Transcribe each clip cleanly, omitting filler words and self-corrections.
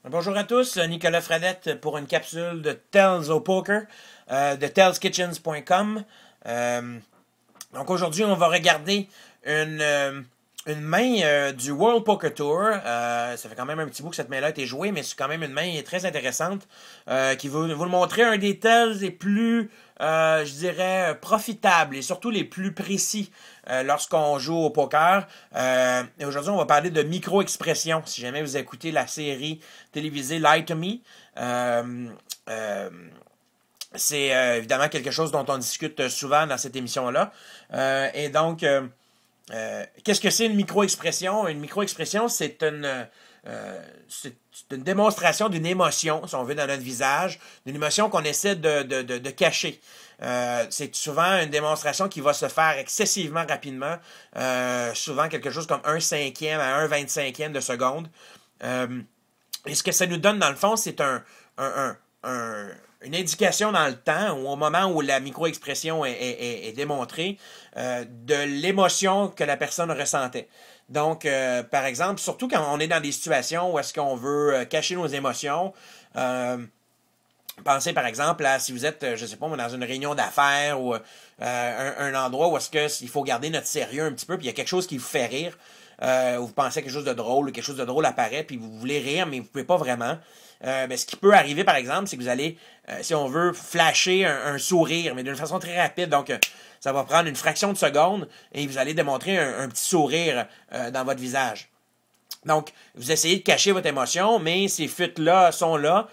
Bonjour à tous, Nicolas Fradette pour une capsule de Tells au Poker de tellskitchens.com. Donc aujourd'hui, on va regarder une main du World Poker Tour. Ça fait quand même un petit bout que cette main-là a été jouée, mais c'est quand même une main très intéressante qui va vous montrer un des tells les plus, je dirais, profitables et surtout les plus précis lorsqu'on joue au poker. Et aujourd'hui, on va parler de micro-expression. Si jamais vous écoutez la série télévisée Lie to Me, c'est évidemment quelque chose dont on discute souvent dans cette émission-là. Et donc, qu'est-ce que c'est une micro-expression? Une micro-expression, c'est une démonstration d'une émotion, si on veut, dans notre visage, d'une émotion qu'on essaie de cacher. C'est souvent une démonstration qui va se faire excessivement rapidement, souvent quelque chose comme 1/5 à 1/25 de seconde. Et ce que ça nous donne, dans le fond, c'est une indication dans le temps, ou au moment où la micro-expression est démontrée, de l'émotion que la personne ressentait. Donc, par exemple, surtout quand on est dans des situations où est-ce qu'on veut cacher nos émotions, pensez par exemple à si vous êtes, je sais pas, dans une réunion d'affaires ou un endroit où est-ce qu'il faut garder notre sérieux un petit peu, puis il y a quelque chose qui vous fait rire, ou vous pensez à quelque chose de drôle, ou quelque chose de drôle apparaît, puis vous voulez rire, mais vous pouvez pas vraiment. Ce qui peut arriver, par exemple, c'est que vous allez, si on veut, flasher un sourire, mais d'une façon très rapide. Donc, ça va prendre une fraction de seconde et vous allez démontrer un petit sourire dans votre visage. Donc, vous essayez de cacher votre émotion, mais ces fuites-là sont là.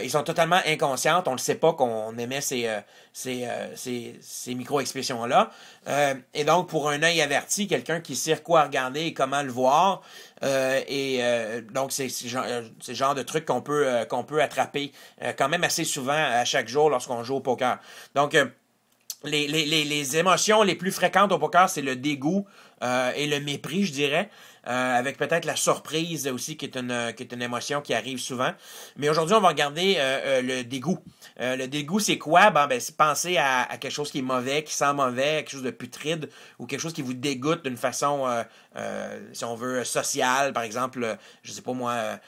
Ils sont totalement inconscientes. On ne le sait pas qu'on émet ces micro-expressions-là. Et donc, pour un œil averti, quelqu'un qui sait quoi regarder et comment le voir, donc, c'est le genre de truc qu'on peut attraper quand même assez souvent à chaque jour lorsqu'on joue au poker. Donc, les émotions les plus fréquentes au poker, c'est le dégoût et le mépris, je dirais. Avec peut-être la surprise aussi, qui est une émotion qui arrive souvent. Mais aujourd'hui, on va regarder le dégoût. Le dégoût, c'est quoi? C'est penser à quelque chose qui est mauvais, qui sent mauvais, quelque chose de putride, ou quelque chose qui vous dégoûte d'une façon, si on veut, sociale. Par exemple, je sais pas moi,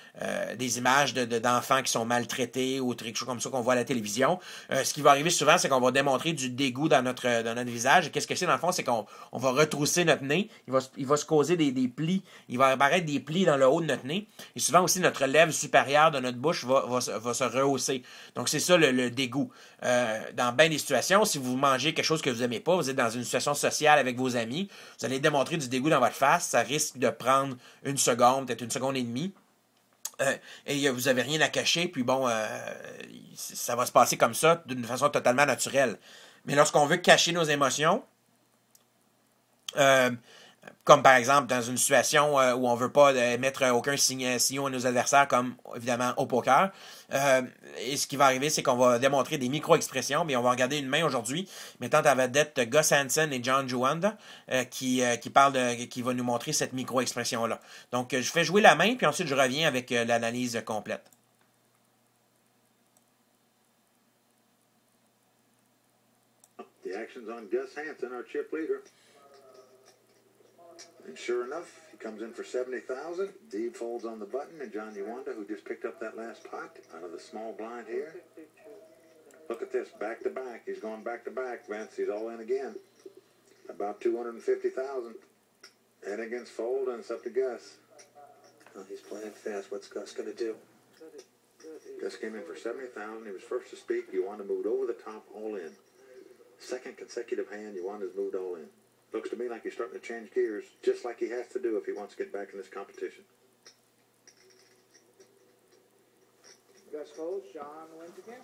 des images d'enfants qui sont maltraités ou quelque chose comme ça qu'on voit à la télévision. Ce qui va arriver souvent, c'est qu'on va démontrer du dégoût dans notre visage. Et qu'est-ce que c'est dans le fond? C'est qu'on va retrousser notre nez. Il va se causer des plis. Il va apparaître des plis dans le haut de notre nez. Et souvent aussi, notre lèvre supérieure de notre bouche va se rehausser. Donc, c'est ça le dégoût. Dans bien des situations, si vous mangez quelque chose que vous n'aimez pas, vous êtes dans une situation sociale avec vos amis, vous allez démontrer du dégoût dans votre face. Ça risque de prendre une seconde, peut-être une seconde et demie. Et vous n'avez rien à cacher, puis bon, ça va se passer comme ça, d'une façon totalement naturelle. Mais lorsqu'on veut cacher nos émotions, comme par exemple dans une situation où on ne veut pas mettre aucun signaux à nos adversaires, comme évidemment au poker. Et ce qui va arriver, c'est qu'on va démontrer des micro-expressions, mais on va regarder une main aujourd'hui, mettant à vedette Gus Hansen et John Juanda, qui va nous montrer cette micro-expression-là. Donc, je fais jouer la main, puis ensuite je reviens avec l'analyse complète. The actions on Gus Hansen, our chip leader. And sure enough, he comes in for 70,000. Dave folds on the button, and John Uwanda, who just picked up that last pot out of the small blind here. Look at this, back to back. He's going back to back. Vance, he's all in again. About 250,000. And against fold, and it's up to Gus. Oh, he's playing fast. What's Gus going to do? Gus came in for 70,000. He was first to speak. Uwanda moved over the top, all in. Second consecutive hand, Uwanda's moved all in. Looks to me like he's starting to change gears, just like he has to do if he wants to get back in this competition. Gus folds, John wins again.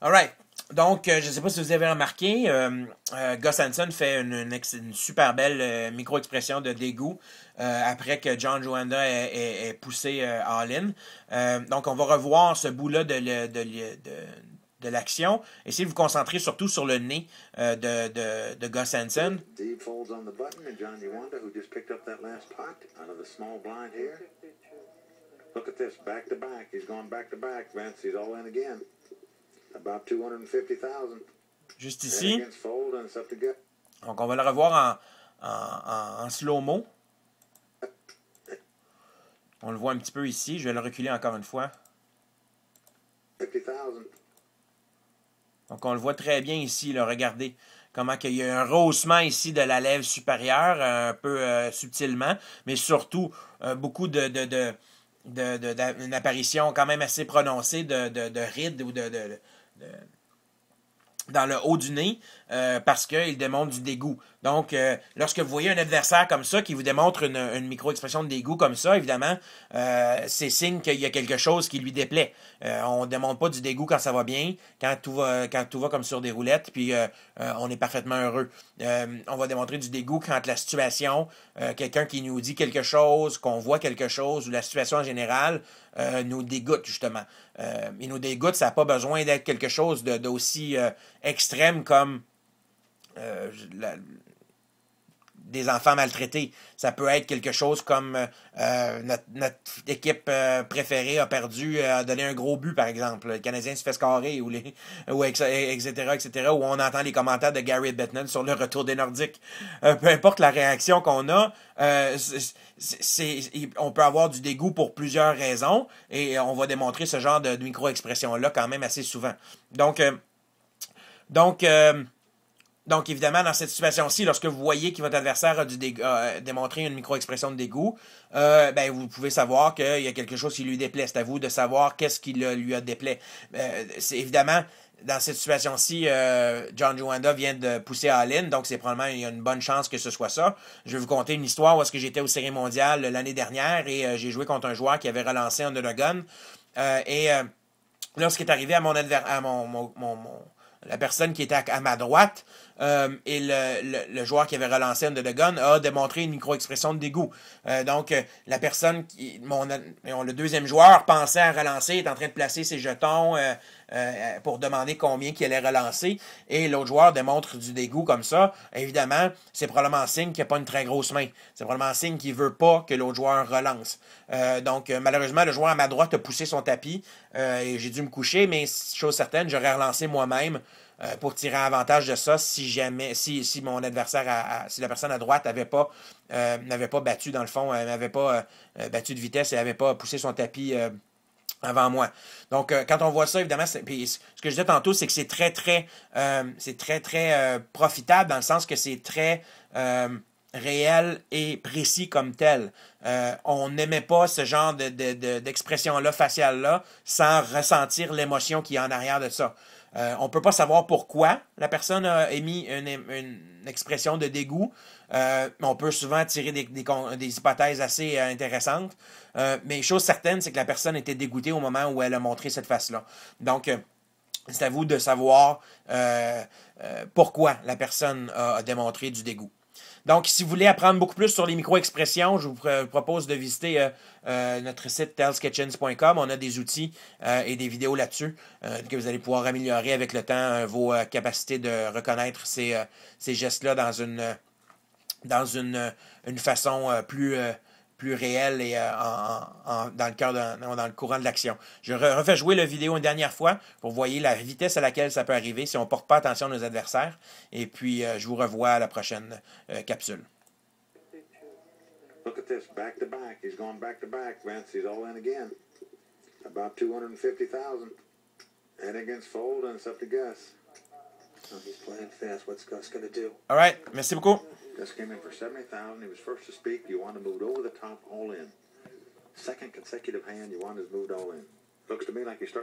All right. Donc, je ne sais pas si vous avez remarqué, Gus Hansen fait une super belle micro-expression de dégoût après que John Juanda ait poussé all-in. Donc, on va revoir ce bout-là de l'action. Essayez de vous concentrer surtout sur le nez de Gus Hansen. Dave folds on the button, and John Uwanda, who just picked up that last pot out of the small blind here. Look at this, back to back. He's going back to back. Vance, he's all in again. About 250,000. Juste ici. Fold, and it's up to Gus. Donc, on va le revoir en slow-mo. On le voit un petit peu ici. Je vais le reculer encore une fois. 50,000. Donc, on le voit très bien ici. Là, regardez comment il y a un rehaussement ici de la lèvre supérieure, un peu subtilement, mais surtout beaucoup d'une apparition quand même assez prononcée de rides ou dans le haut du nez parce qu'il démontre du dégoût. Donc, lorsque vous voyez un adversaire comme ça qui vous démontre une micro-expression de dégoût comme ça, évidemment, c'est signe qu'il y a quelque chose qui lui déplaît. On ne démontre pas du dégoût quand ça va bien, quand tout va comme sur des roulettes, puis on est parfaitement heureux. On va démontrer du dégoût quand la situation, quelqu'un qui nous dit quelque chose, qu'on voit quelque chose, ou la situation en général nous dégoûte, justement. Il nous dégoûte, ça n'a pas besoin d'être quelque chose d'aussi extrême comme des enfants maltraités. Ça peut être quelque chose comme notre équipe préférée a perdu, a donné un gros but, par exemple. Le Canadien se fait scorer, etc., où on entend les commentaires de Gary Bettman sur le retour des Nordiques. Peu importe la réaction qu'on a, on peut avoir du dégoût pour plusieurs raisons, et on va démontrer ce genre de micro-expression-là quand même assez souvent. Donc, évidemment, dans cette situation-ci, lorsque vous voyez que votre adversaire a démontré une micro-expression de dégoût, vous pouvez savoir qu'il y a quelque chose qui lui déplaît. C'est à vous de savoir qu'est-ce qui lui a déplaît. C'est évidemment, dans cette situation-ci, John Juanda vient de pousser all-in, donc c'est probablement, il y a une bonne chance que ce soit ça. Je vais vous conter une histoire où est-ce que j'étais aux Séries mondiales l'année dernière et j'ai joué contre un joueur qui avait relancé Under the Gun. Lorsqu'il est arrivé à la personne qui était à ma droite, et le joueur qui avait relancé Under the Gun a démontré une micro-expression de dégoût. Donc, la personne, le deuxième joueur pensait à relancer, est en train de placer ses jetons pour demander combien qu'il allait relancer, et l'autre joueur démontre du dégoût comme ça. Évidemment, c'est probablement un signe qu'il n'a pas une très grosse main. C'est probablement un signe qu'il ne veut pas que l'autre joueur relance. Donc, malheureusement, le joueur à ma droite a poussé son tapis, et j'ai dû me coucher, mais chose certaine, j'aurais relancé moi-même pour tirer avantage de ça si mon adversaire, si la personne à droite n'avait pas battu dans le fond, n'avait pas battu de vitesse et n'avait pas poussé son tapis avant moi. Donc, quand on voit ça, évidemment, puis ce que je disais tantôt, c'est que c'est très, très profitable dans le sens que c'est très réel et précis comme tel. On n'aimait pas ce genre d'expression-là, faciale-là, sans ressentir l'émotion qui est en arrière de ça. On ne peut pas savoir pourquoi la personne a émis une expression de dégoût. On peut souvent tirer des hypothèses assez intéressantes. Mais chose certaine, c'est que la personne était dégoûtée au moment où elle a montré cette face-là. Donc, c'est à vous de savoir pourquoi la personne a démontré du dégoût. Donc, si vous voulez apprendre beaucoup plus sur les micro-expressions, je vous propose de visiter notre site tellskitchens.com. On a des outils et des vidéos là-dessus que vous allez pouvoir améliorer avec le temps vos capacités de reconnaître ces gestes-là dans une façon plus réelle et dans le courant de l'action. Je refais jouer la vidéo une dernière fois pour voir la vitesse à laquelle ça peut arriver si on ne porte pas attention à nos adversaires. Et puis, je vous revois à la prochaine capsule. Look at this, back to back. He's going back to back. Vance, he's all in again. About 250,000. And against Fold, and it's up to Gus. Oh, he's playing fast. What's Gus going to do? All right. Merci beaucoup. Gus came in for 70,000. He was first to speak. Yuanda moved over the top, all in. Second consecutive hand, Yuanda's moved all in. Looks to me like he's starting